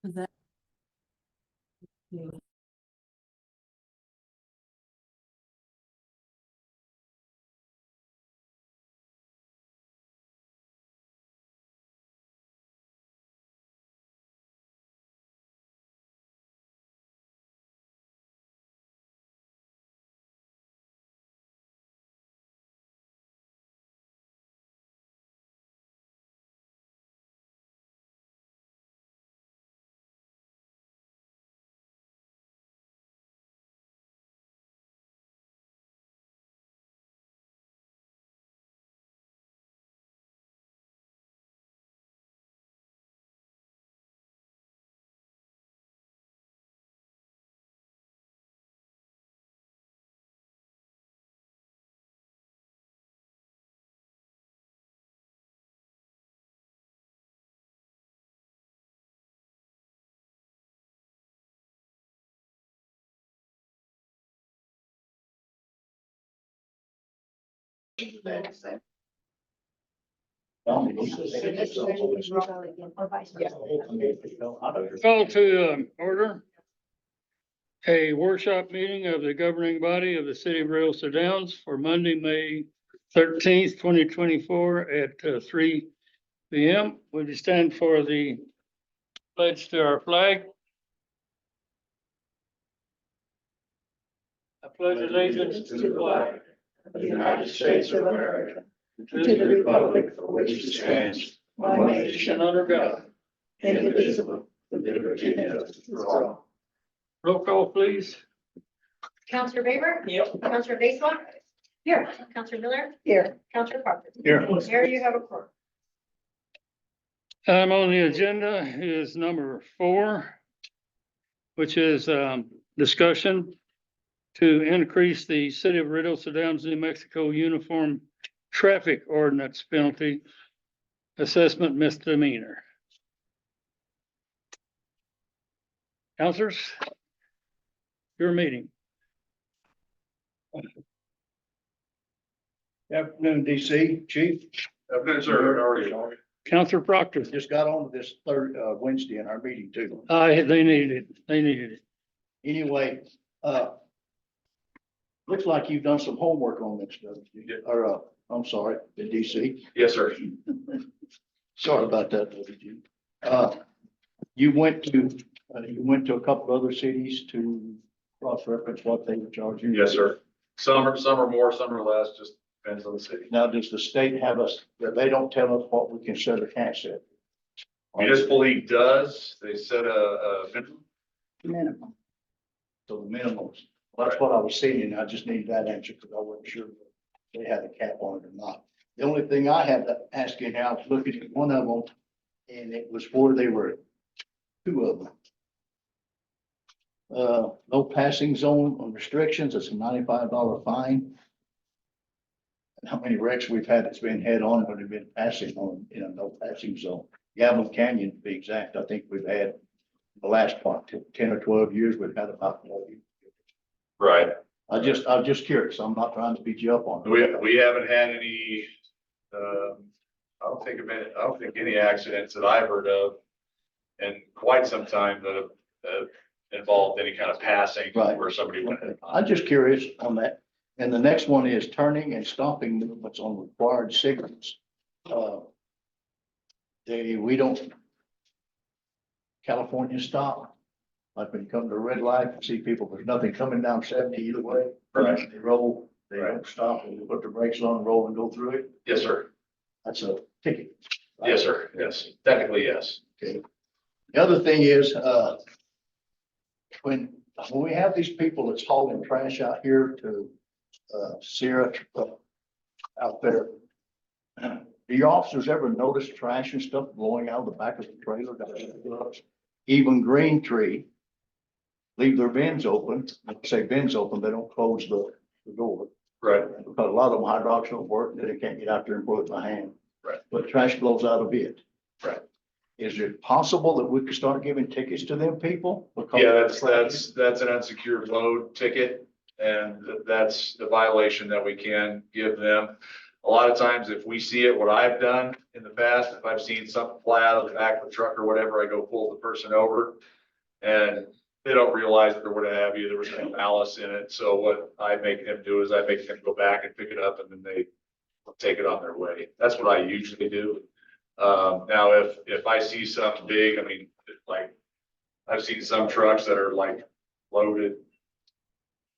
That. Call to order a workshop meeting of the governing body of the city of Realistic Downs for Monday, May 13th, 2024 at 3 p.m. Would you stand for the pledge to our flag? I pledge allegiance to the flag of the United States of America, to the republic for which it stands, one nation under God, indivisible, with liberty and justice for all. Roll call, please. Counselor Baber? Yep. Counselor Baseman? Here. Counselor Miller? Here. Counselor Parker? Here. Mayor, you have a quorum. Item on the agenda is number 4, which is discussion to increase the city of Realistic Downs, New Mexico uniform traffic ordinance penalty assessment misdemeanor. Counselors, your meeting. Afternoon, DC Chief. Afternoon, sir. How are you? Counselor Proctor. Just got on to this Wednesday in our meeting too. They needed it. They needed it. Anyway, looks like you've done some homework on this stuff. You did. Or, I'm sorry, the DC. Yes, sir. Sorry about that, WG. You went to a couple of other cities to cross-reference what they were charging. Yes, sir. Some are more, some are less, just depends on the city. Now, does the state have us, they don't tell us what we can set or can't set? Municipal League does, they set a minimum. Minimum. So the minimums, well, that's what I was seeing, I just needed that answer because I wasn't sure if they had a cap on it or not. The only thing I had to ask you now, I was looking at one of them, and it was where they were, 2 of them. No passing zone on restrictions, it's a $95 fine. And how many wrecks we've had that's been head on, but have been passing on, no passing zone. Gavel Canyon, to be exact, I think we've had the last 10 or 12 years, we've had about 40. Right. I'm just curious. I'm not trying to beat you up on it. We haven't had any, I don't think any accidents that I've heard of in quite some time that have involved any kind of passing Right. where somebody went. I'm just curious on that. And the next one is turning and stopping movements on required signals. We don't, California stop. Like when you come to a red light, you see people, there's nothing coming down 70 either way. Right. They roll, they Right. don't stop, and they put the brakes on, roll and go through it. Yes, sir. That's a ticket. Yes, sir. Yes, technically, yes. Okay. The other thing is, when we have these people that's hauling trash out here to, Sierra, out there, do your officers ever notice trash and stuff blowing out of the back of the trailer? Even Green Tree leave their bins open. When I say bins open, they don't close the door. Right. Because a lot of them hydraulics don't work, they can't get out there and put it by hand. Right. But trash blows out of it. Right. Is it possible that we could start giving tickets to them people? Because Yeah, of the trash? that's an unsecured load ticket, and that's the violation that we can give them. a lot of times if we see it, what I've done in the past, if I've seen something fly out of the back of the truck or whatever, I go pull the person over. And they don't realize it or what have you, there was no malice in it. So what I make them do is I make them go back and pick it up and then they take it on their way. That's what I usually do. Now, if I see something big, I mean, like, I've seen some trucks that are like loaded,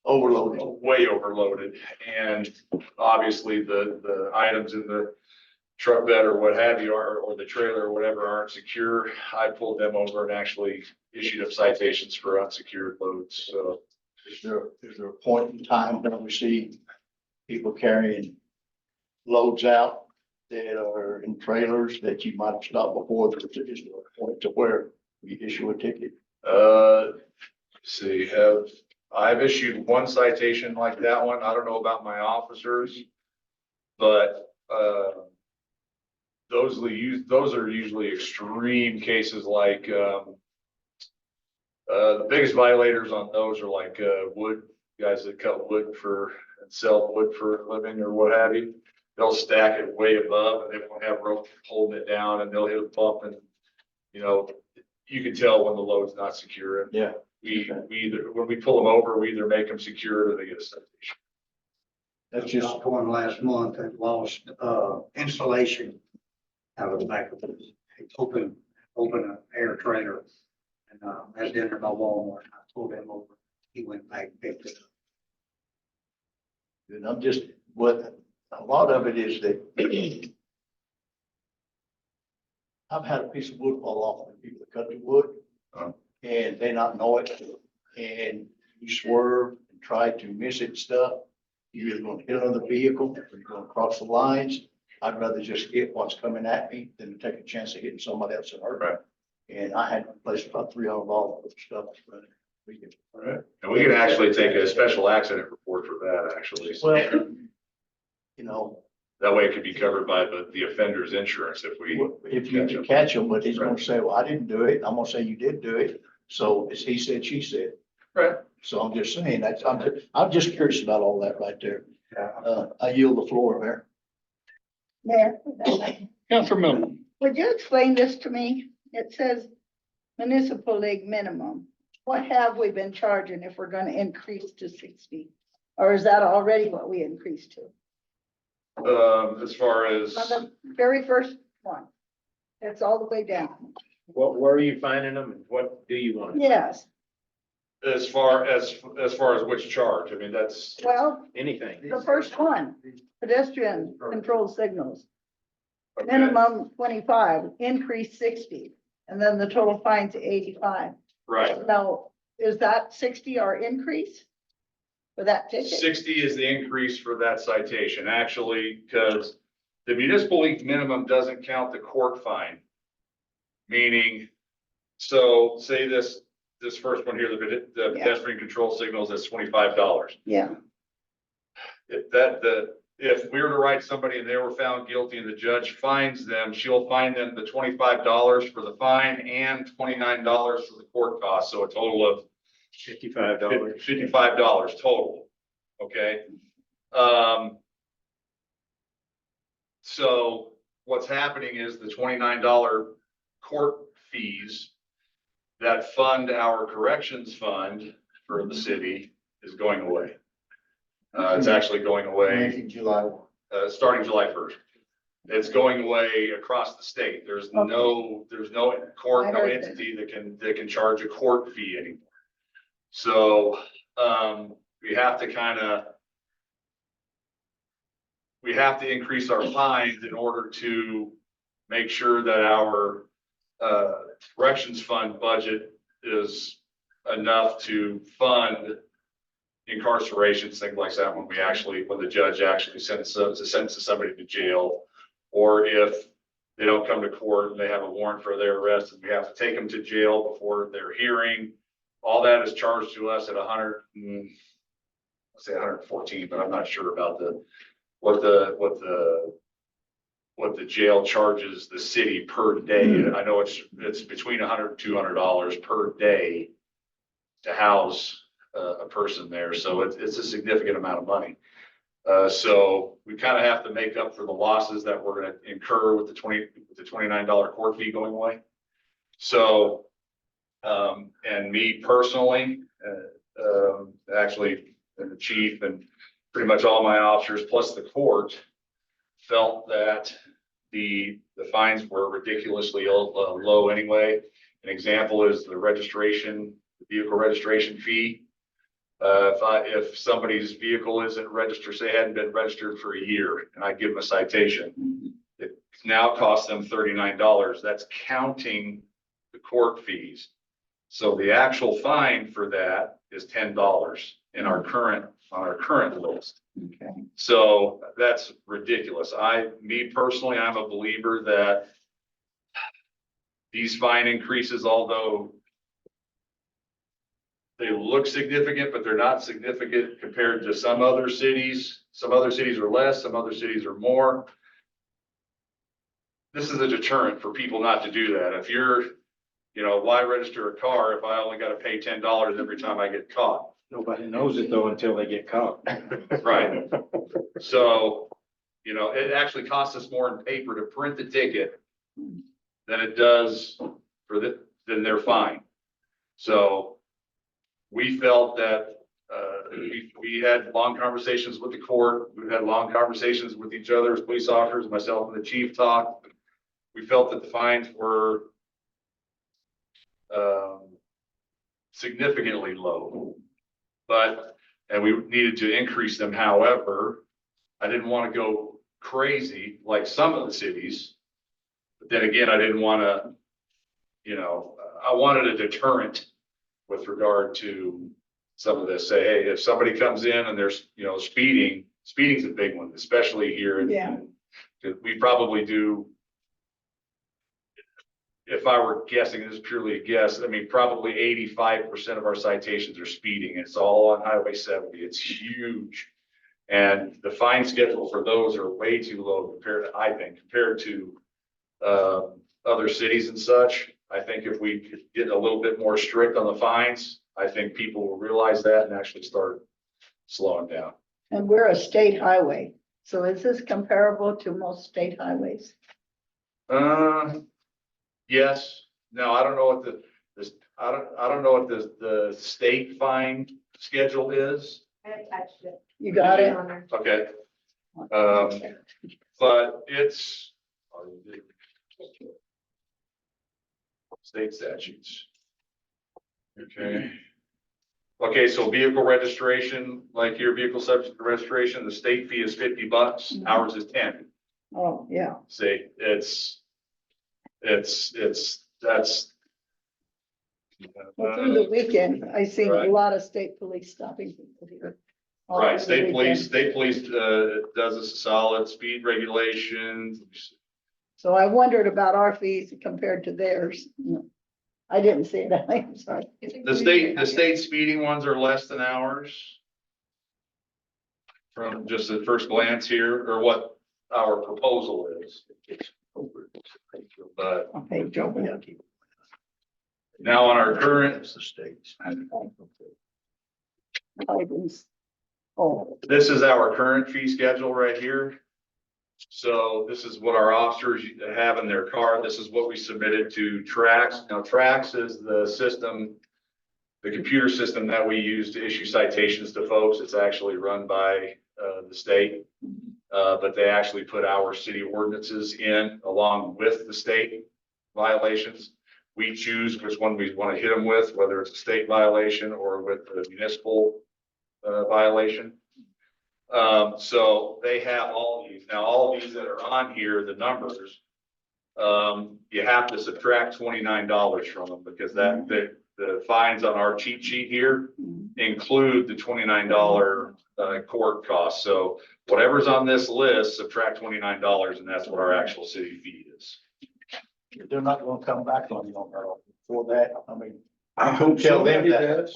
Overloaded. way overloaded. And obviously the items in the truck bed or what have you are, or the trailer or whatever aren't secure. I pulled them over and actually issued up citations for unsecured loads. So Is there a point in time when we see people carrying loads out that are in trailers that you might have stopped before? Is there a point to where we issue a ticket? let's see, I've issued one citation like that one. I don't know about my officers. But, those are usually extreme cases like, the biggest violators on those are like, wood, guys that cut wood and sell wood for a living or what have you. They'll stack it way above and they won't have rope holding it down and they'll hit a bump and, you can tell when the load's not secure. Yeah. We either, when we pull them over, we either make them secure or they get a citation. That's just, Just one last month and lost, insulation out of the back of it. Open an air trailer. And, I was dinner by Walmart. I pulled him over. He went back and picked it up. and I'm just, what, a lot of it is that I've had a piece of wood fall off when people cut the wood and they not know it. And you swerve and try to miss it and stuff. You're either gonna hit another vehicle or you're gonna cross the lines. I'd rather just hit what's coming at me than to take a chance of hitting somebody else and hurt. Right. And I had to place about $300 worth of stuff. Right. And we can actually take a special accident report for that, actually. So Well, you know, that way it could be covered by the offender's insurance if we. if you can catch him, but he's gonna say, well, I didn't do it. I'm gonna say you did do it. So it's he said, she said. Right. So I'm just saying that, I'm just curious about all that right there. I yield the floor, Mayor. Mayor, Counselor Miller. would you explain this to me? It says municipal league minimum. What have we been charging if we're gonna increase to 60? Or is that already what we increased to? As far as, On the very first one. It's all the way down. Where are you finding them and what do you want? Yes, as far as which charge, I mean, that's, well, Anything. the first one, pedestrian control signals, okay. minimum 25, increase 60, and then the total fine to 85. Right. Now, is that 60 our increase for that ticket? 60 is the increase for that citation, actually, because the municipal league minimum doesn't count the court fine. Meaning, so say this first one here, the Yeah. pedestrian control signals is $25. Yeah, If we were to write somebody and they were found guilty and the judge fines them, she'll fine them the $25 for the fine and $29 for the court cost. So a total of $55. $55 total. Okay. So what's happening is the $29 court fees that fund our corrections fund for the city is going away. It's actually going away, July. starting July 1st. It's going away across the state. There's no court, I no heard that. entity that can charge a court fee anymore. So, we have to increase our fines in order to make sure that our, corrections fund budget is enough to fund incarcerations, things like that, when the judge actually sentences somebody to jail, or if they don't come to court and they have a warrant for their arrest and we have to take them to jail before their hearing. All that is charged to us at 114, but I'm not sure about what the jail charges the city per day. I know it's between $100 and $200 per day to house a person there. So it's a significant amount of money. So we kind of have to make up for the losses that we're gonna incur with the $29 court fee going away. So, and me personally, actually, and the chief and pretty much all my officers, plus the court, felt that the fines were ridiculously low anyway. An example is the vehicle registration fee. If somebody's vehicle isn't registered, say hadn't been registered for a year, and I give them a citation, it now costs them $39. That's counting the court fees. So the actual fine for that is $10 on our current list. Okay. So that's ridiculous. Me personally, I'm a believer that these fine increases, although they look significant, but they're not significant compared to some other cities. Some other cities are less, some other cities are more. This is a deterrent for people not to do that. If you're, why register a car if I only got to pay $10 every time I get caught? Nobody knows it though until they get caught. Right. So, it actually costs us more in paper to print the ticket than it does than their fine. So we felt that, we had long conversations with the court. We've had long conversations with each other as police officers, myself and the chief talked. We felt that the fines were, significantly low, and we needed to increase them. However, I didn't want to go crazy like some of the cities. But then again, I didn't want to, I wanted a deterrent with regard to some of this. Say, hey, if somebody comes in and there's, speeding's a big one, especially here. Yeah. We probably do, if I were guessing, this is purely a guess, probably 85% of our citations are speeding. It's all on Highway 70. It's huge. And the fine schedule for those are way too low compared to other cities and such. I think if we could get a little bit more strict on the fines, I think people will realize that and actually start slowing down. And we're a state highway. So is this comparable to most state highways? Yes. No, I don't know what I don't know what the state fine schedule is. I attached it. You got it? Okay. But it's state statutes. Okay. Okay, so vehicle registration, like your vehicle subject to registration, the state fee is $50. Ours is 10. Oh, yeah. See, that's. Well, through the weekend, I seen a Right. lot of state police stopping people here. all Right, over the state police weekend. does us a solid speed regulations. So I wondered about our fees compared to theirs. I didn't see it. I'm sorry. The state speeding ones are less than ours. From just at first glance here, or what our proposal is. But Okay, Joe. now on our current, It's the states. Oh, this is our current fee schedule right here. So this is what our officers have in their car. This is what we submitted to Trax. Now Trax is the system, the computer system that we use to issue citations to folks. It's actually run by the state. But they actually put our city ordinances in along with the state violations. We choose which one we want to hit them with, whether it's a state violation or with the municipal violation. So they have all these. Now, all these that are on here, the numbers, you have to subtract $29 from them because the fines on our cheat sheet here include the $29 court cost. So whatever's on this list, subtract $29, and that's what our actual city fee is. They're not gonna come back on you for that. I hope Tell so. them It that. does.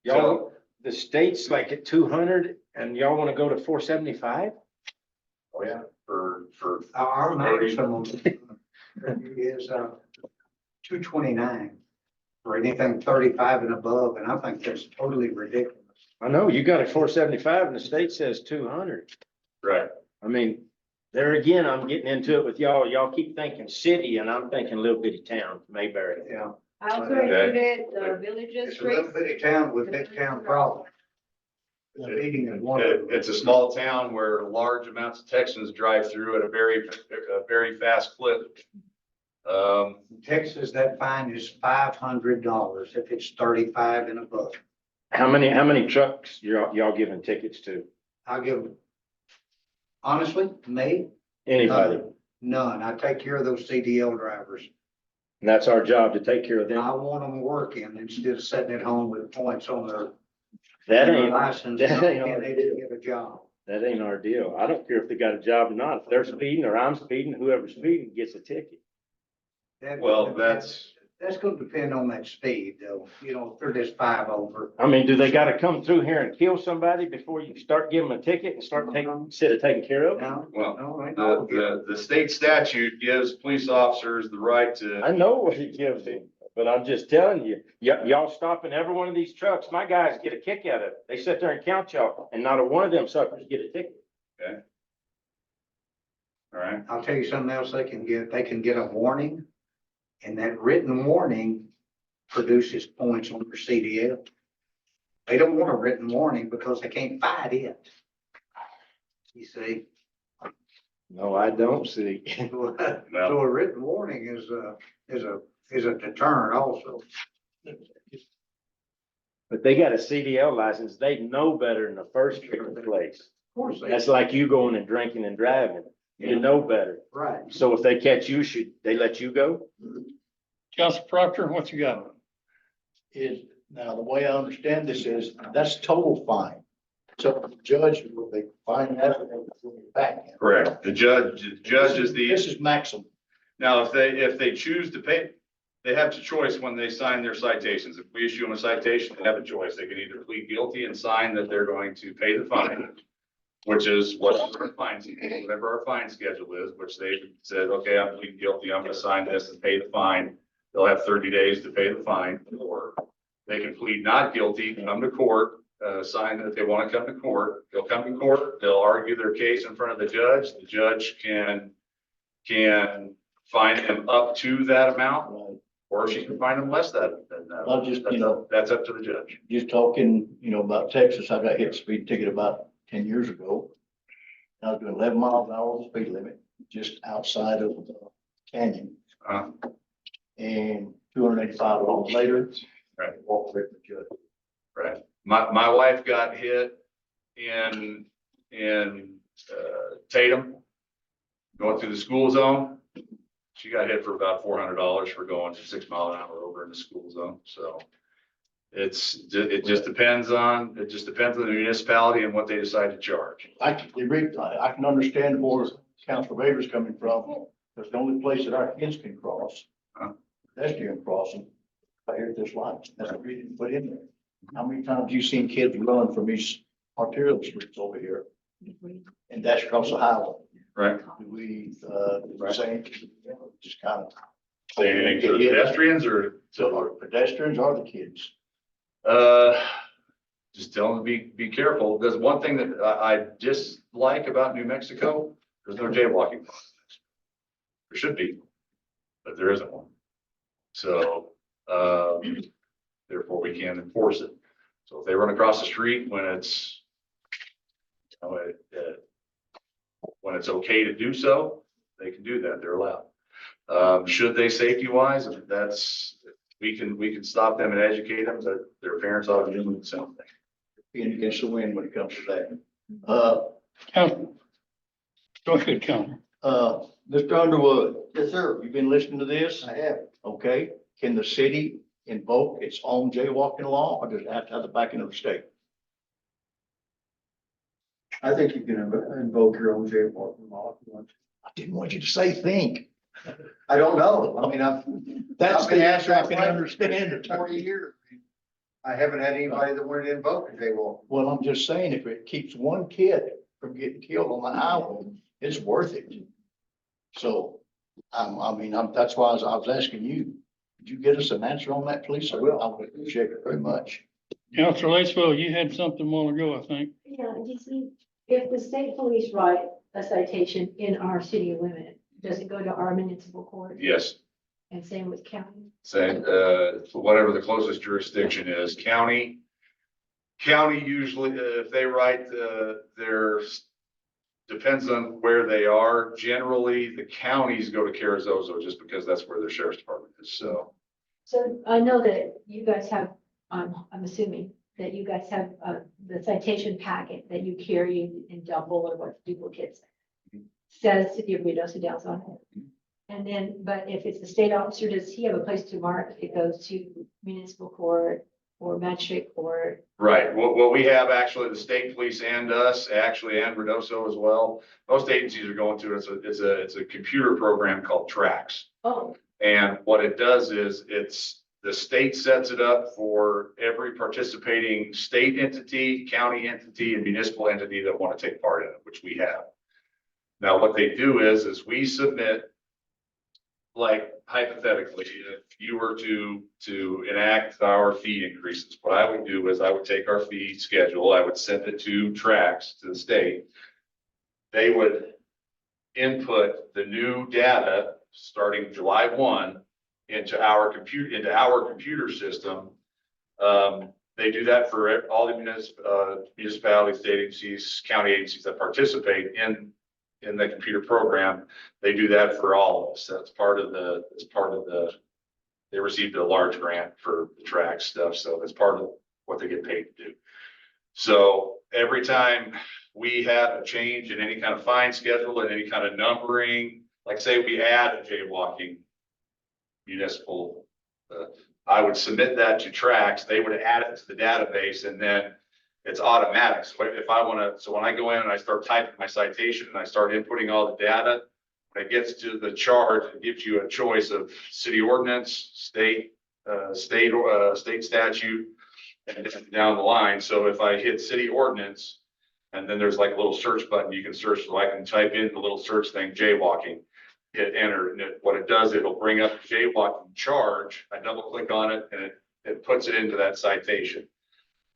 Y'all, the state's like at 200 and y'all want to go to 475? Oh, yeah. For Our maximum is 229 for anything 35 and above, and I think that's totally ridiculous. I know, you got a 475 and the state says 200. Right. I mean, there again, I'm getting into it with y'all. Y'all keep thinking city and I'm thinking little bitty town, Mayberry. Yeah. I also Okay. included the villages It's a little bitty town with big town problems. The meeting is one of them. It's a small town where large amounts of Texans drive through at a very fast clip. In Texas, that fine is $500 if it's 35 and above. How many trucks y'all giving tickets to? I'll give, honestly, me, Anybody? none. I take care of those CDL drivers. And that's our job to take care of I them. want them working instead of sitting at home with points on their That ain't, license. that ain't And our they deal. didn't get a job. That ain't our deal. I don't care if they got a job or not. If they're speeding or I'm speeding, whoever's speeding gets a ticket. Well, that's, That's gonna depend on that speed though. You know, if they're just 5 over. I mean, do they gotta come through here and kill somebody before you start giving them a ticket and start taking, instead of taking care of them? No, well, no, I know. the state statute gives police officers the right I to, know what it gives him, but I'm just telling you, y'all stopping every one of these trucks, my guys get a kick out of it. They sit there and count y'all, and not a one of them suckers get a ticket. all right? I'll tell you something else they can get a warning. And that written warning produces points on their CDL. They don't want a written warning because they can't fight it. You see? No, I don't see. So a written warning is a deterrent also. But they got a CDL license, they know better than the first place. Of course they. That's like you going and drinking and driving, you know better. Right. So if they catch you, should they let you go? Council Proctor, what you got? Is, now, the way I understand this is, that's total fine. So the judge, will they find that and they'll be back in? Correct. The judge is the, This is maximum. now, if they choose to pay, they have a choice when they sign their citations. If we issue them a citation, they have a choice. They can either plead guilty and sign that they're going to pay the fine, which is what our fine, whatever our fine schedule is, which they said, okay, I'm pleading guilty, I'm gonna sign this and pay the fine. They'll have 30 days to pay the fine, or they can plead not guilty, come to court, sign that they want to come to court. They'll come to court, they'll argue their case in front of the judge. The judge can fine them up to that amount, or she can fine them less than that. I'll just, you know, That's up to the judge. just talking, you know, about Texas, I got hit speed ticket about 10 years ago. I was doing 11 miles an hour speed limit, just outside of the canyon. Uh, And 285 miles later. Right. Walked away from the judge. Right. My wife got hit in Tatum, going through the school zone. She got hit for about $400 for going 6 miles an hour over in the school zone. So it just depends on the municipality and what they decide to charge. I can understand where Councilor Baker's coming from, because the only place that our kids can cross, Huh? pedestrian crossing, right here at this line, that's what we didn't put in there. How many times you seen kids run from these arterial streets over here? And dash across the highway? Right. Do we, saying, just kind of. Say anything to the pedestrians or So our pedestrians are the kids. just tell them to be careful. There's one thing that I dislike about New Mexico. There's no jaywalking. There should be, but there isn't one. So, therefore we can't enforce it. So if they run across the street when it's, you know, when it's okay to do so, they can do that. They're allowed. Should they safety wise, we can stop them and educate them that their parents ought to do the same thing. Being against the wind when it comes to that. Council. Go ahead, Council. Mr. Underwood. Yes, sir. You've been listening to this? I have. Okay, can the city invoke its own jaywalking law, or does it have to have the backing of the state? I think you can invoke your own jaywalking law if you want to. I didn't want you to say think. I don't know. I mean, That's I've been the asked answer I that can question understand. for 40 years. I haven't had anybody that wanted to invoke a jaywalk. Well, I'm just saying, if it keeps one kid from getting killed on the highway, it's worth it. So, that's why I was asking you, did you get us an answer on that, please? I will. I would appreciate it very much. Counselor Lacewell, you had something a while ago, I think. Yeah, you see, if the state police write a citation in our city limit, does it go to our municipal court? Yes, And same with county? say, whatever the closest jurisdiction is, county. County usually, if they write, depends on where they are. Generally, the counties go to Carrizozo just because that's where their sheriff's department is, so. So I know that you guys have, I'm assuming that you guys have, the citation packet that you carry in double or what duplicates says City of Ruidoso Downs on it. And then, but if it's the state officer, does he have a place to mark if it goes to municipal court or magistrate court? Right, what we have actually, the state police and us, actually, and Redoso as well. Most agencies are going to, it's a computer program called Trax. Oh, And what it does is the state sets it up for every participating state entity, county entity, and municipal entity that want to take part in it, which we have. Now, what they do is we submit, like hypothetically, if you were to enact our fee increases, what I would do is I would take our fee schedule, I would send it to Trax, to the state. They would input the new data starting July 1 into our computer system. They do that for all the municipalities, state agencies, county agencies that participate in the computer program. They do that for all of us. That's part of they received a large grant for the track stuff. So that's part of what they get paid to do. So every time we had a change in any kind of fine schedule and any kind of numbering, like say we add a jaywalking municipal, I would submit that to Trax. They would add it to the database, and then it's automatic. So if I want to, so when I go in and I start typing my citation and I start inputting all the data, when it gets to the chart, it gives you a choice of city ordinance, state statute, and down the line. So if I hit city ordinance, and then there's like a little search button you can search, so I can type in the little search thing, jaywalking, hit enter, and what it does, it'll bring up the jaywalking charge. I double click on it, and it puts it into that citation.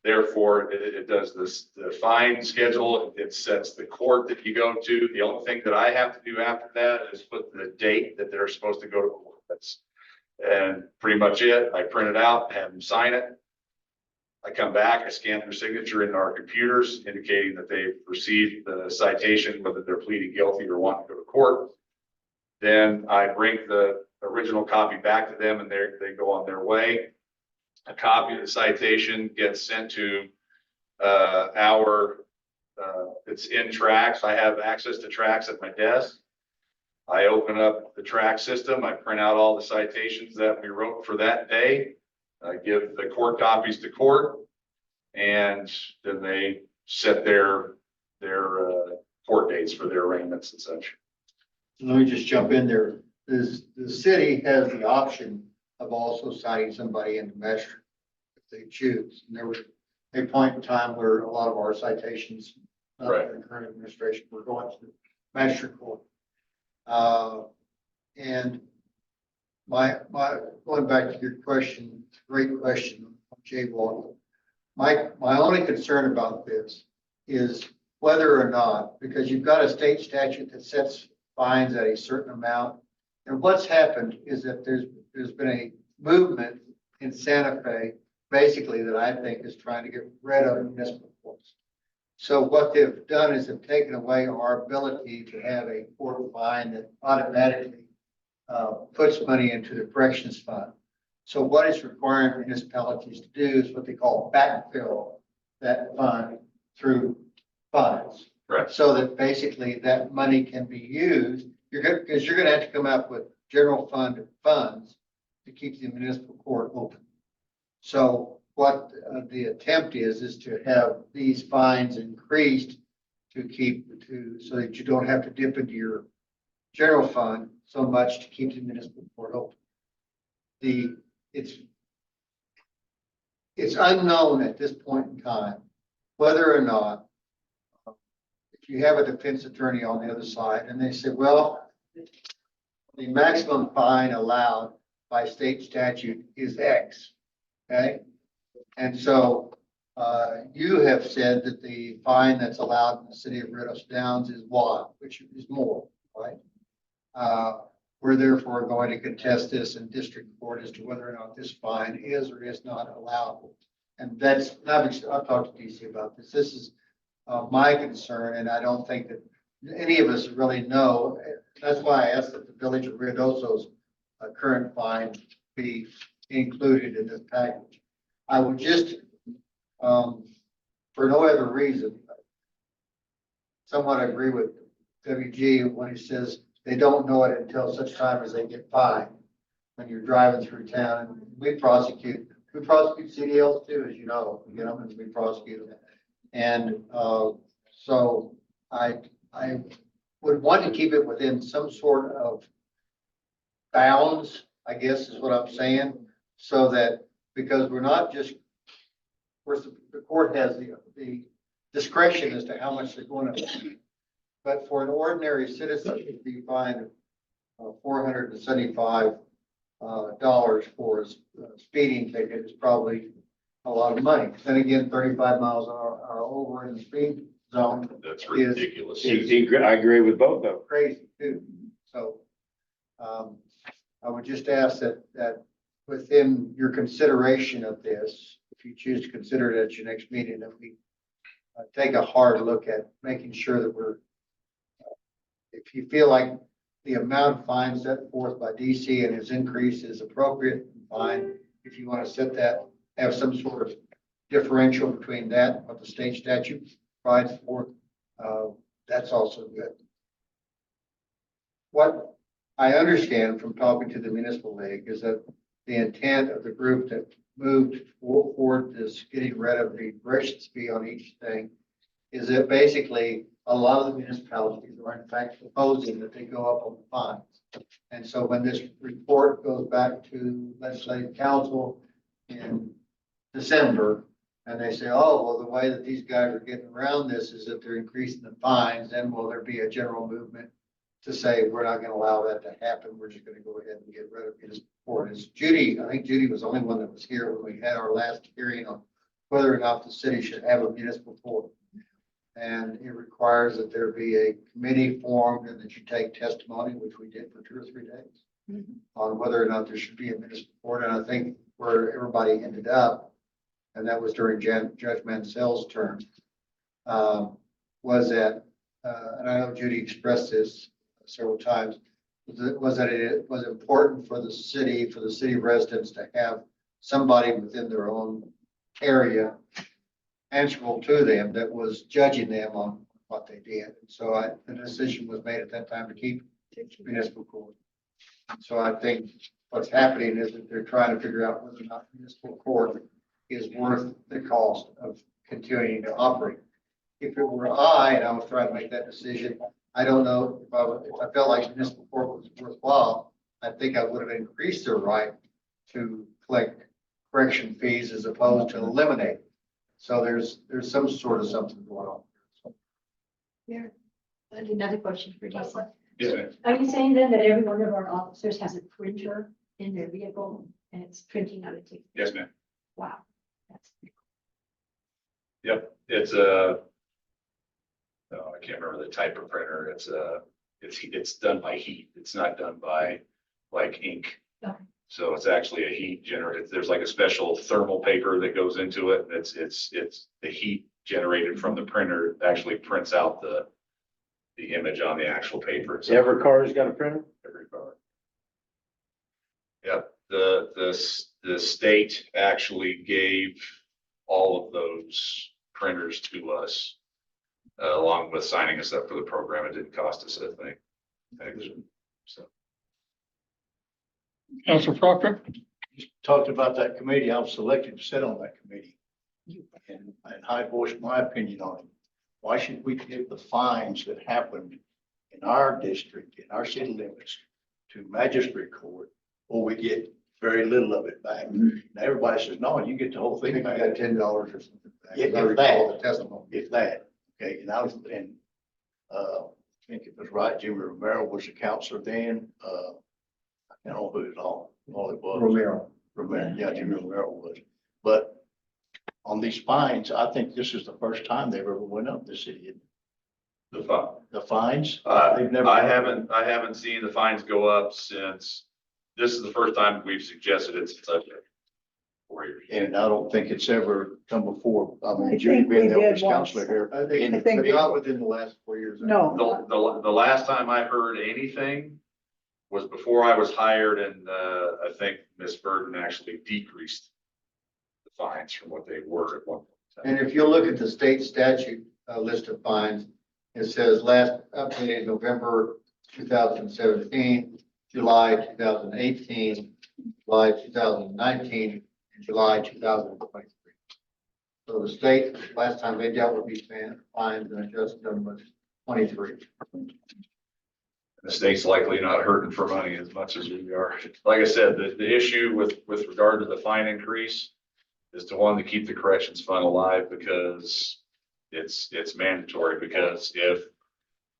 Therefore, it does the fine schedule. It sets the court that you go to. The only thing that I have to do after that is put the date that they're supposed to go to court. And pretty much it. I print it out, have them sign it. I come back, I scan their signature in our computers, indicating that they've received the citation, whether they're pleading guilty or want to go to court. Then I bring the original copy back to them, and they go on their way. A copy of the citation gets sent to it's in Trax. I have access to Trax at my desk. I open up the Trax system. I print out all the citations that we wrote for that day. I give the court copies to court, and then they set their court dates for their arraignments and such. Let me just jump in there. The city has the option of also citing somebody in the measure if they choose. And there was a point in time where a lot of our citations, Right. the current administration, were going to magistrate court. And my going back to your question, great question, jaywalking. My only concern about this is whether or not, because you've got a state statute that sets fines at a certain amount. And what's happened is that there's been a movement in Santa Fe, basically, that I think is trying to get rid of municipal courts. So what they've done is they've taken away our ability to have a court fine that automatically puts money into the corrections fund. So what it's requiring municipalities to do is what they call backfill that fund through fines. Right. So that basically that money can be used, because you're gonna have to come up with general fund funds to keep the municipal court open. So what the attempt is to have these fines increased so that you don't have to dip into your general fund so much to keep the municipal court open. It's unknown at this point in time whether or not, if you have a defense attorney on the other side and they say, well, the maximum fine allowed by state statute is X. Okay. And so You have said that the fine that's allowed in the city of Red Oaks Downs is what, which is more, right? We're therefore going to contest this in district court as to whether or not this fine is or is not allowable. And that's, I've talked to DC about this. This is my concern, and I don't think that any of us really know. That's why I asked that the village of Ruidoso's current fine be included in this package. I would just, for no other reason, somewhat agree with WG when he says they don't know it until such time as they get fined when you're driving through town. And we prosecute CDLs too, as you know, we get them and we prosecute them. And so I would want to keep it within some sort of bounds, I guess is what I'm saying, so that, because we're not just, of course, the court has the discretion as to how much they're going to, but for an ordinary citizen to be fined $475 for a speeding ticket is probably a lot of money. Then again, 35 miles an hour over in the speed zone That's is ridiculous. I agree with both of them. crazy too. So I would just ask that within your consideration of this, if you choose to consider it at your next meeting, that we take a hard look at making sure that we're, if you feel like the amount of fines set forth by DC and his increase is appropriate, fine. If you want to set that, have some sort of differential between that and what the state statute provides for, that's also good. What I understand from talking to the municipal league is that the intent of the group that moved forward this getting rid of the registration fee on each thing is that basically a lot of the municipalities are in fact proposing that they go up on the fines. And so when this report goes back to legislative council in December, and they say, oh, well, the way that these guys are getting around this is that they're increasing the fines, then will there be a general movement to say, we're not going to allow that to happen. We're just going to go ahead and get rid of this report. As Judy, I think Judy was the only one that was here when we had our last hearing on whether or not the city should have a municipal court. And it requires that there be a committee formed and that you take testimony, which we did for 2 or 3 days, on whether or not there should be a municipal court. And I think where everybody ended up, and that was during Judge Mansell's term, was that, and I know Judy expressed this several times, was that it was important for the city residents to have somebody within their own area answerable to them that was judging them on what they did. And so the decision was made at that time to keep municipal court. So I think what's happening is that they're trying to figure out whether or not municipal court is worth the cost of continuing to operate. If it were and I was trying to make that decision, I don't know if I felt like municipal court was worthwhile, I think I would have increased their right to collect correction fees as opposed to eliminate. So there's some sort of something going on. Yeah. And another question for Jason. Yes, ma'am. Are you saying then that every one of our officers has a printer in their vehicle and it's printing out a ticket? Yes, ma'am. Wow. That's Yep, it's a, I can't remember the type of printer. It's done by heat. It's not done by like ink. Okay. So it's actually a heat generator. There's like a special thermal paper that goes into it. It's the heat generated from the printer actually prints out the image on the actual paper. So Every car's got a printer? every car. Yep, the state actually gave all of those printers to us, along with signing us up for the program. It didn't cost us a thing. So. Council Proctor? Just talked about that committee. I was selected to sit on that committee. And I voiced my opinion on it. Why should we give the fines that happened in our district, in our city limits, to magistrate court, or we get very little of it back? Now, everybody says, no, you get the whole I thing think I back. got $10 or something. If I recall the that. testimony. If that, okay, and I think it was right, Jimmy Romero was the counselor then, I don't know who it all it was. Romero. Romero, yeah, Jimmy Romero was, but on these fines, I think this is the first time they've ever went up this city. The fund. The fines, they've never. I haven't seen the fines go up since, this is the first time we've suggested it since I've been 4 years. And I don't think it's ever come before. I I mean, Judy think we being the did eldest once. counselor here. I think, I think but not within the last 4 years. No, The last time I heard anything was before I was hired, and, I think Ms. Burton actually decreased the fines from what they were at one point. And if you look at the state statute, list of fines, it says last updated November 2017, July 2018, July 2019, and July 2023. So the state, last time they dealt with these fines and adjusted them was 23. The state's likely not hurting for money as much as we are. Like I said, the issue with regard to the fine increase is to one, to keep the corrections fund alive, because it's mandatory, because if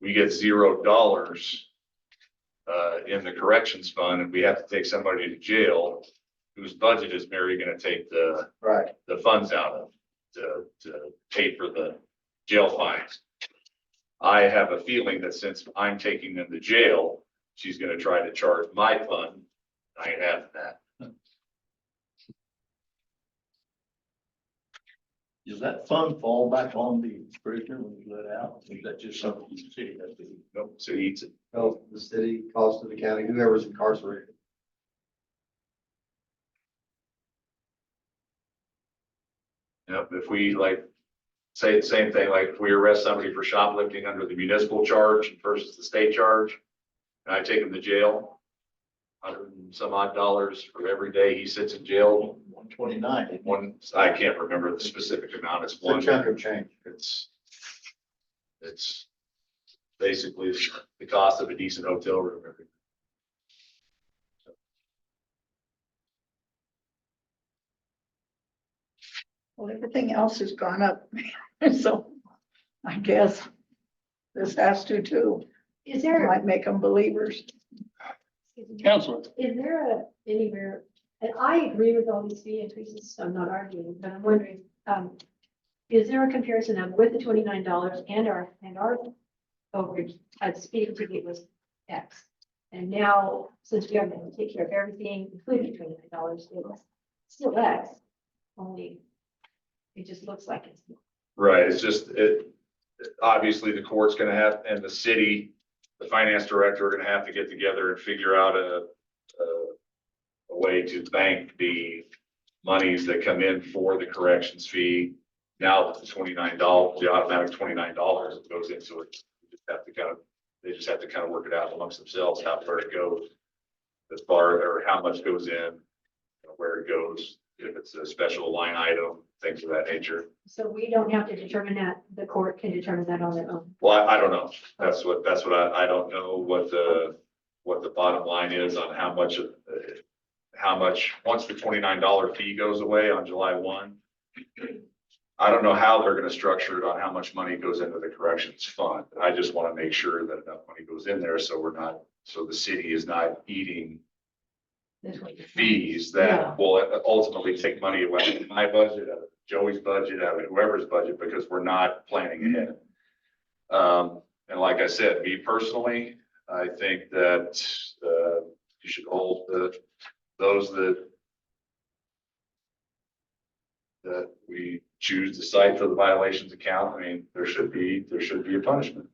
we get $0 in the corrections fund and we have to take somebody to jail, whose budget is Mary gonna take Right. the funds out of to pay for the jail fines? I have a feeling that since I'm taking them to jail, she's gonna try to charge my fund. I ain't having that. Does that fund fall back on the prisoner when he's let out? Is that just something the city has to do? Nope, so he eats it. Health, the city, cost of the county, whoever's incarcerated. Yep, if we like, say the same thing, like if we arrest somebody for shoplifting under the municipal charge versus the state charge, and I take him to jail, $100 for every day he sits in jail. 129. One, I can't remember the specific amount, it's It's a one. chunk of change. It's basically the cost of a decent hotel room. well, everything else has gone up. So I guess this has to too. Is there, Might make them believers. Counselor, is there anywhere, and I agree with all these fee increases, so I'm not arguing, but I'm wondering, is there a comparison of with the $29 and our overage, the speeding ticket was X? And now, since we are going to take care of everything, including $29, it was still X, only it just looks like it's. Right, it's just, obviously the court's gonna have, and the city, the finance director are gonna have to get together and figure out a way to bank the monies that come in for the corrections fee. Now that the $29, the automatic $29 goes into it, they just have to kind of work it out amongst themselves, how far it goes. As far, or how much goes in, where it goes, if it's a special line item, things of that nature. So we don't have to determine that, the court can determine that on their own. Well, I don't know. That's what I don't know what the bottom line is on how much, once the $29 fee goes away on July 1. I don't know how they're gonna structure it on how much money goes into the corrections fund. I just wanna make sure that enough money goes in there so so the city is not eating That's what you're saying. fees Yeah. that will ultimately take money away from my budget, out of Joey's budget, out of whoever's budget, because we're not planning ahead. And like I said, me personally, I think that, you should hold those that we choose to cite for the violations account. I mean, there should be a punishment.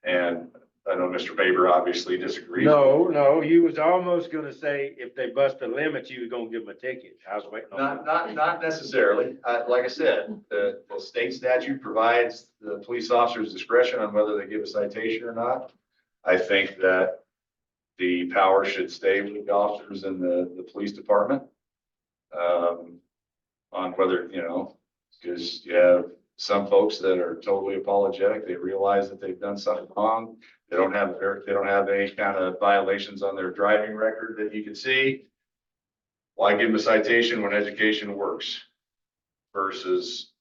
And I know Mr. Faber obviously disagrees. No, you was almost gonna say if they bust a limit, you was gonna give them a ticket. I was waiting on. Not necessarily. Like I said, the state statute provides the police officer's discretion on whether they give a citation or not. I think that the power should stay with the officers in the police department. On whether, because you have some folks that are totally apologetic. They realize that they've done something wrong. They don't have any kind of violations on their driving record that you can see. Why give them a citation when education works? Versus,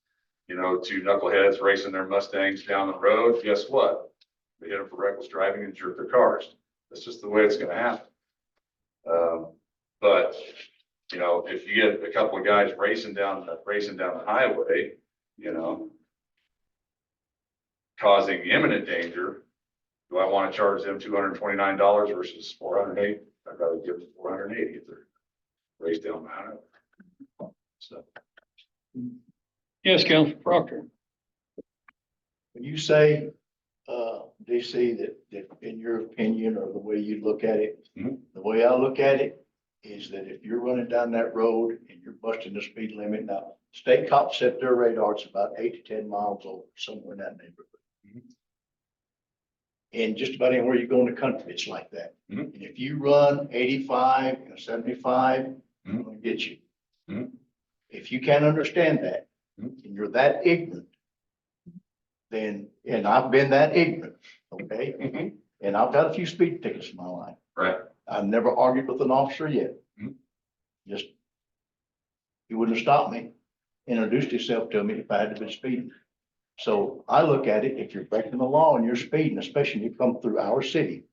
two knuckleheads racing their Mustangs down the road. Guess what? They hit them for reckless driving and jerk their cars. That's just the way it's gonna happen. But You know, if you get a couple of guys racing down the highway, you know, causing imminent danger, do I want to charge them $229 versus $408? I'd rather give them $480 if they're raced down the highway. So. Yes, Council Proctor. When you say, DC, that in your opinion or the way you look at it, Mhm. the way I look at it is that if you're running down that road and you're busting the speed limit, now, state cops set their radar, it's about 8 to 10 miles over, somewhere in that neighborhood. Mhm. And just about anywhere you go in the country, it's like that. Mhm. And if you run 85 and 75, I'm Mhm. gonna get you. Mhm. If you can't understand that, Mhm. and you're that ignorant, then, and I've been that ignorant, okay? Mhm. And I've got a few speed tickets in my life. Right. I've never argued with an officer yet. Mhm. Just, he wouldn't have stopped me, introduced himself to me if I had to be speeding. So I look at it, if you're breaking the law and you're speeding, especially if you come through our city,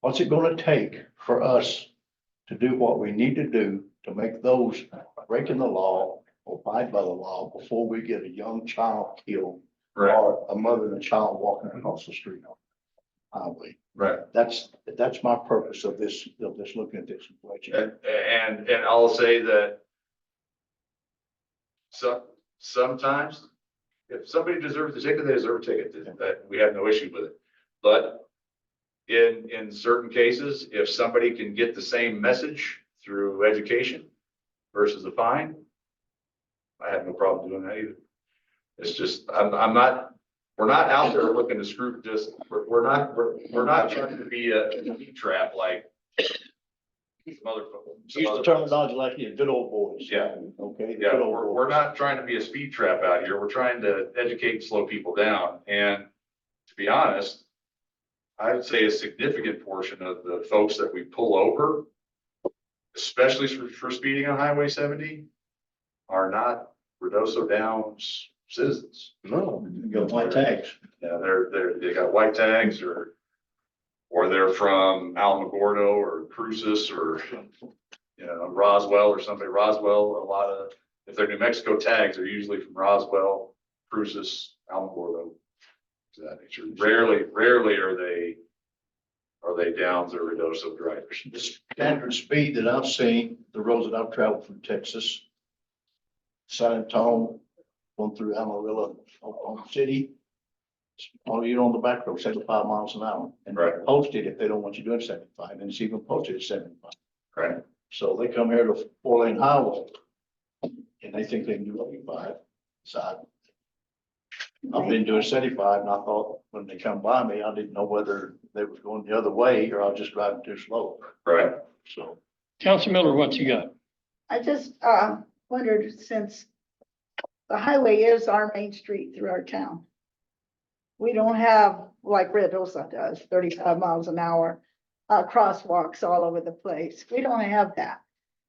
what's it gonna take for us to do what we need to do to make those breaking the law, abide by the law before we get a young child killed Right. or a mother and a child walking across the street on the highway? Right. That's my purpose of this looking at this situation. And I'll say that sometimes if somebody deserves a ticket, they deserve a ticket. That we have no issue with it. But in certain cases, if somebody can get the same message through education versus a fine, I have no problem doing that either. It's just, I'm not, we're not out there looking to screw, we're not trying to be a speed trap like some other. Use the terminology like you good old boys. Yeah. Okay. the Yeah, good old we're boys. not trying to be a speed trap out here. We're trying to educate and slow people down. And to be honest, I would say a significant portion of the folks that we pull over, especially for speeding on Highway 70, are not Redoso Downs citizens. No. You got white tags. Yeah, they got white tags or they're from Alamogordo or Cruces or, you know, Roswell or somebody. Roswell, a lot of, if they're New Mexico tags, they're usually from Roswell, Cruces, Alamogordo. To that nature. Rarely are they Downs or Redoso drivers. The standard speed that I've seen, the roads that I've traveled from Texas, San Antonio, going through Amarillo, Oklahoma City, all you on the back road, 75 miles an hour. And they're Right. posted if they don't want you doing 75, and it's even posted at 75. Right. So they come here to 4-lane highway and they think they can do 85. So I've been doing 75 and I thought when they come by me, I didn't know whether they was going the other way or I was just driving too slow. Right. So Council Miller, what you got? I just, wondered, since the highway is our main street through our town. We don't have, like Redosa does, 35 miles an hour, crosswalks all over the place. We don't have that.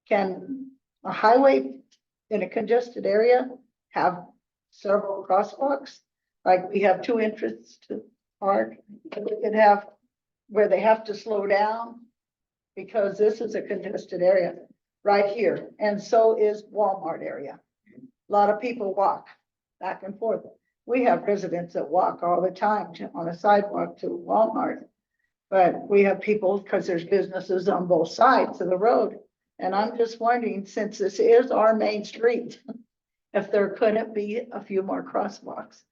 Can a highway in a congested area have several crosswalks? Like we have 2 entrances to park, and we could have where they have to slow down because this is a congested area right here, and so is Walmart area. A lot of people walk back and forth. We have residents that walk all the time on a sidewalk to Walmart. But we have people, because there's businesses on both sides of the road. And I'm just wondering, since this is our main street, if there couldn't be a few more crosswalks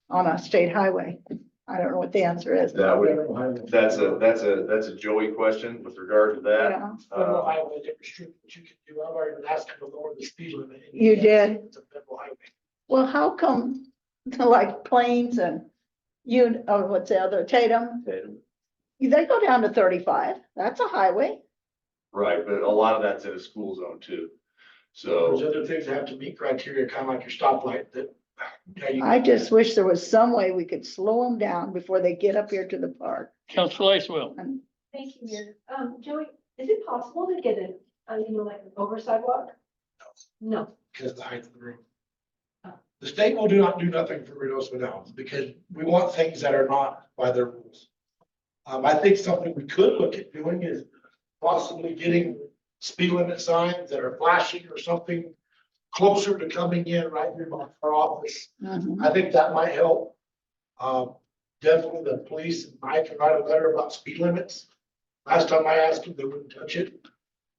on a state highway. I don't know what the answer is. That's a Joey question with regard to that. Yeah. Federal highway, different street, but you can do, I've already asked them to lower the speed limit. You did? It's a federal highway. Well, how come, like Plains and what's the other, Tatum? They go down to 35. That's a highway. Right, but a lot of that's in a school zone too. There's So, other things that have to meet criteria, kind of like your stoplight that. yeah, you- I just wish there was some way we could slow them down before they get up here to the park. Council Lacewell. And Thank you, Mayor. Joey, is it possible to get like an over sidewalk? No. Because of the height of the road. Oh. The state will not do nothing for Redosa Downs because we want things that are not by their rules. I think something we could look at doing is possibly getting speed limit signs that are flashing or something closer to coming in right near our office. Mhm. I think that might help. Definitely the police and I can write a letter about speed limits. Last time I asked them, they wouldn't touch it.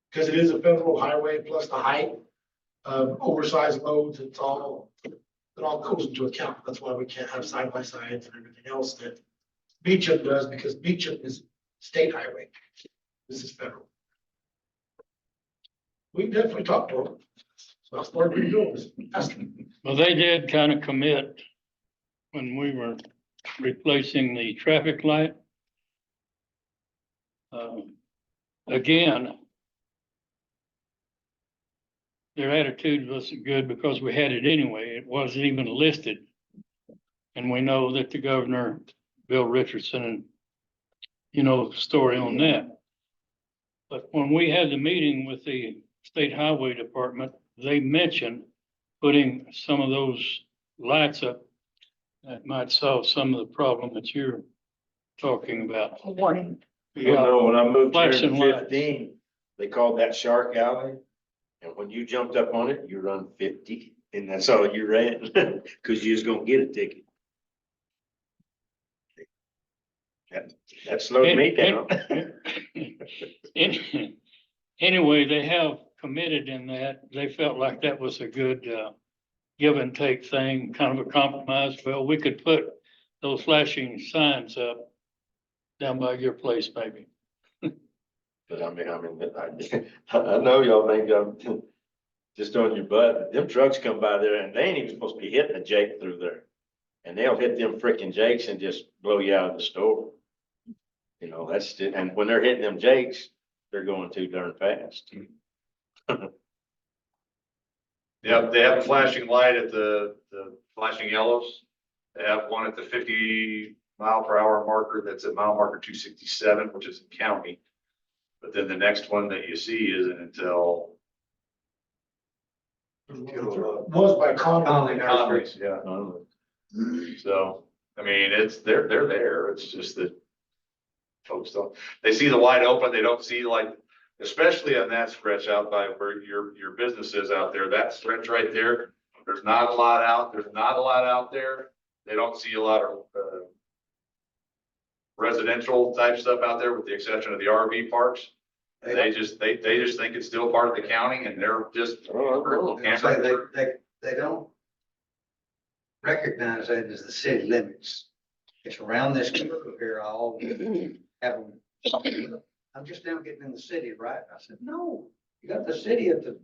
Because it is a federal highway plus the height, oversized loads, it all goes into account. That's why we can't have side by sides and everything else that Beecham does, because Beecham is state highway. This is federal. We can definitely talk to them. So that's part of the deal is ask them. Well, they did kind of commit when we were replacing the traffic light. Again, their attitude wasn't good because we had it anyway. It wasn't even listed. And we know that the governor, Bill Richardson, and you know the story on that. But when we had the meeting with the State Highway Department, they mentioned putting some of those lights up that might solve some of the problem that you're talking about. Warning. You know, when I moved here Flashing in lights. 15, they called that Shark Alley. And when you jumped up on it, you run 50, and that's all you ran, because you was gonna get a ticket. That slowed me down. Anyway, they have committed in that. They felt like that was a good give and take thing, kind of a compromise. Well, we could put those flashing signs up down by your place, maybe. But I know y'all think I'm just on your butt, but them trucks come by there and they ain't even supposed to be hitting a Jake through there. And they'll hit them frickin' Jakes and just blow you out of the store. You know, that's, and when they're hitting them Jakes, they're going too darn fast. Yep, they have a flashing light at the flashing yellows. They have one at the 50-mile-per-hour marker that's at mile marker 267, which is in county. But then the next one that you see isn't until Was by Conley. Conley's, yeah. So, I mean, they're there. It's just that folks they see the wide open, they don't see like, especially on that stretch out by where your business is out there, that stretch right there. There's not a lot out there. They don't see a lot of residential type stuff out there with the exception of the RV parks. They just think it's still part of the county and they're just. They don't recognize that as the city limits. It's around this curve here, I always have them. I'm just now getting in the city, right? I said, no, you got the city at the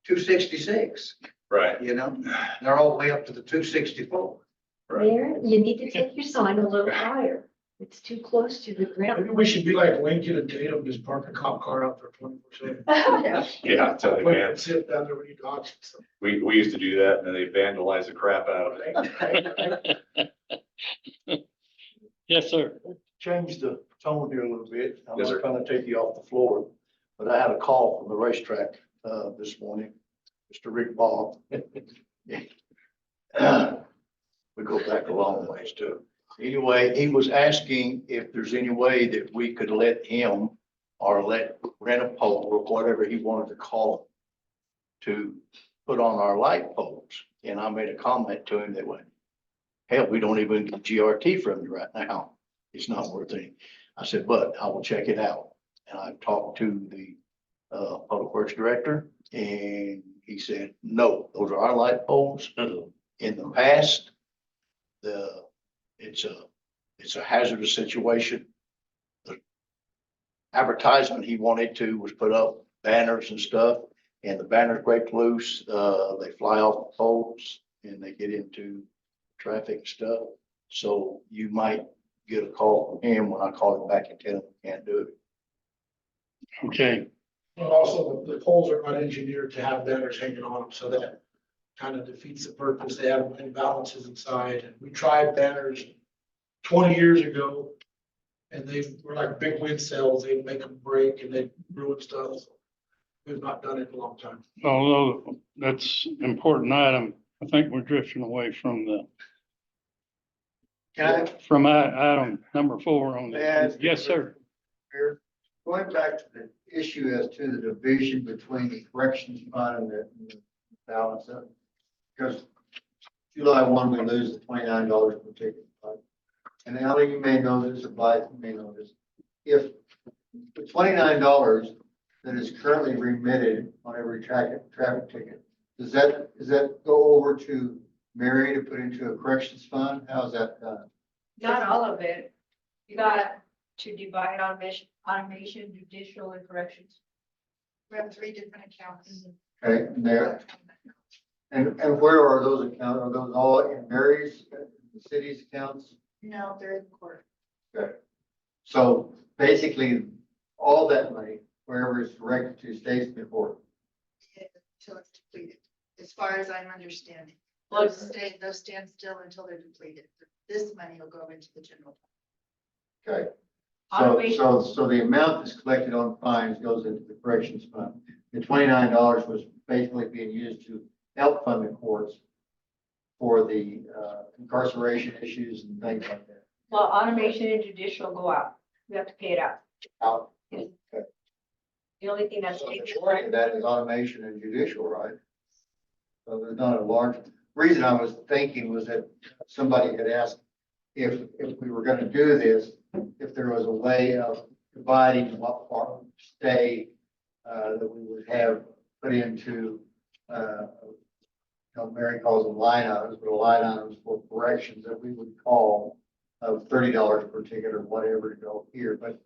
266, Right. you know, they're all the way up to the 264. Mayor, you need to take your sign a little higher. It's too close to the Maybe ground. we should be like Lincoln and Tatum, just park a cop car out there 24/7. Yeah, I tell you, man, Sit down there when you dodge. we used to do that and then they vandalized the crap out of it. Yes, sir. Change the tone here a little bit. I'm Yes, not sir. trying to take you off the floor, but I had a call from the racetrack, this morning, Mr. Rick Ball. We go back a long ways too. Anyway, he was asking if there's any way that we could let him or rent a pole or whatever he wanted to call it to put on our light poles. And I made a comment to him that went, hell, we don't even get GRT from you right now. It's not worth it. I said, but I will check it out. And I talked to the Public Works Director and he said, no, those are our light poles. In the past, it's a hazardous situation. The advertisement he wanted to was put up banners and stuff, and the banners break loose, they fly off the poles and they get into traffic and stuff. So you might get a call from him when I call him back and tell him we can't do it. Okay, But also the poles are not engineered to have banners hanging on them, so that kind of defeats the purpose. They have imbalances inside. And we tried banners 20 years ago. And they were like big wind sails. They'd make them break and they'd ruin stuff. We've not done it in a long time. although that's an important item, I think we're drifting away from Can I item number 4 on Yes. the, yes, sir. Here, Going back to the issue as to the division between the corrections fund and the balance of, because July 1, we lose the $29 per ticket. Right? And Ellie, you may know this, or Blythe, you may know this. If the $29 that is currently remitted on every traffic ticket, does that go over to Mary to put into a corrections fund? How is that done? Not all of it. You got to divide automation, judicial and corrections. We have 3 different accounts. Okay, and there, and where are those accounts? Are those all in Mary's, the city's accounts? No, they're in court. Okay. So basically, all that money, wherever it's directed to, stays in the court. Until it's depleted, as far as I'm understanding. Well, Those stand still until they're depleted. This money will go into the general. Okay. Automation. So the amount that's collected on fines goes into the corrections fund. The $29 was basically being used to help fund the courts for the incarceration issues and things like that. Well, automation and judicial go out. We have to pay it out. Out. The only thing that's. So the majority of that is automation and judicial, right? So there's not a large, reason I was thinking was that somebody had asked if we were gonna do this, if there was a way of dividing what part of stay that we would have put into, Mary calls them line items, but a line items for corrections that we would call of $30 per ticket or whatever to go here, but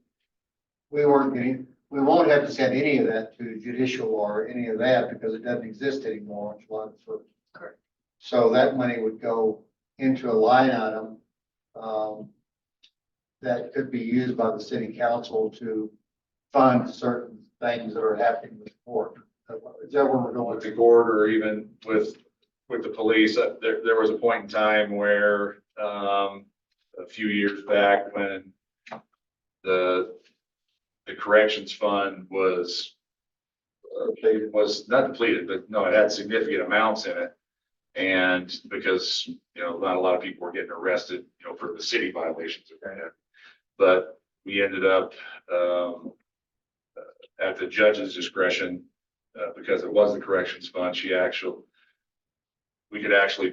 we won't have to send any of that to judicial or any of that because it doesn't exist anymore on July 1st. Correct. So that money would go into a line item that could be used by the city council to fund certain things that are happening with the court. Is that where we're going? With the court or even with the police, there was a point in time where, a few years back when the corrections fund was not depleted, but no, it had significant amounts in it. And because, not a lot of people were getting arrested, for the city violations of that. But we ended up, at the judge's discretion, because it was the corrections fund, we could actually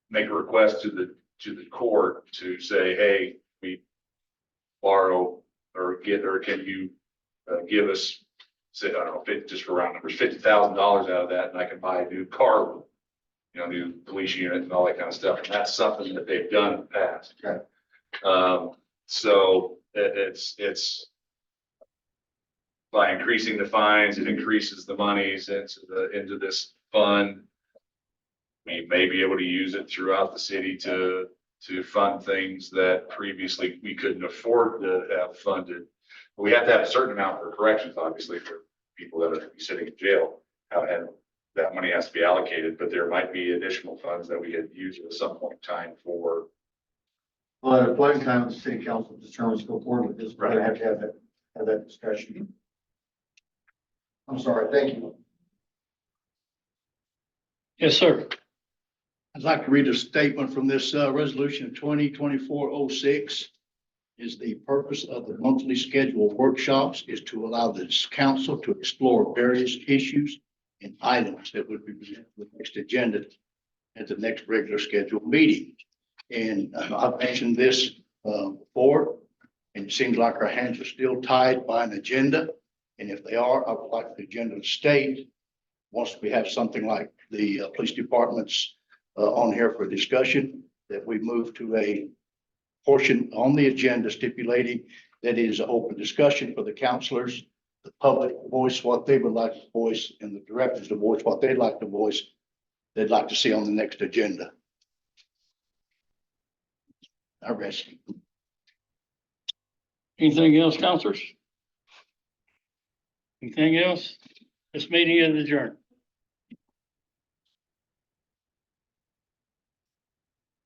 make a request to the court to say, hey, we borrow or can you give us, say, I don't know, just for round numbers, $50,000 out of that, and I can buy a new car, new police unit and all that kind of stuff. And that's something that they've done in the past. Okay. So it's by increasing the fines, it increases the monies into this fund. We may be able to use it throughout the city to fund things that previously we couldn't afford to have funded. But we have to have a certain amount for corrections, obviously, for people that are sitting in jail. And that money has to be allocated, but there might be additional funds that we could use at some point in time for. Well, at a point in time, the city council determines to go forward with this, we're gonna have to have that discussion. I'm sorry, thank you. Yes, sir. I'd like to read a statement from this resolution 2024-06. Is the purpose of the monthly scheduled workshops is to allow this council to explore various issues and items that would be presented to the next agenda at the next regular scheduled meeting. And I've mentioned this before, and it seems like our hands are still tied by an agenda. And if they are, I would like the agenda to state, once we have something like the police department's on here for discussion, that we move to a portion on the agenda stipulating that it is an open discussion for the counselors, the public voice what they would like to voice, and the directors to voice what they'd like to voice, they'd like to see on the next agenda. I rest. Anything else, counselors? Anything else? This meeting is adjourned.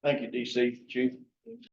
Thank you, DC Chief.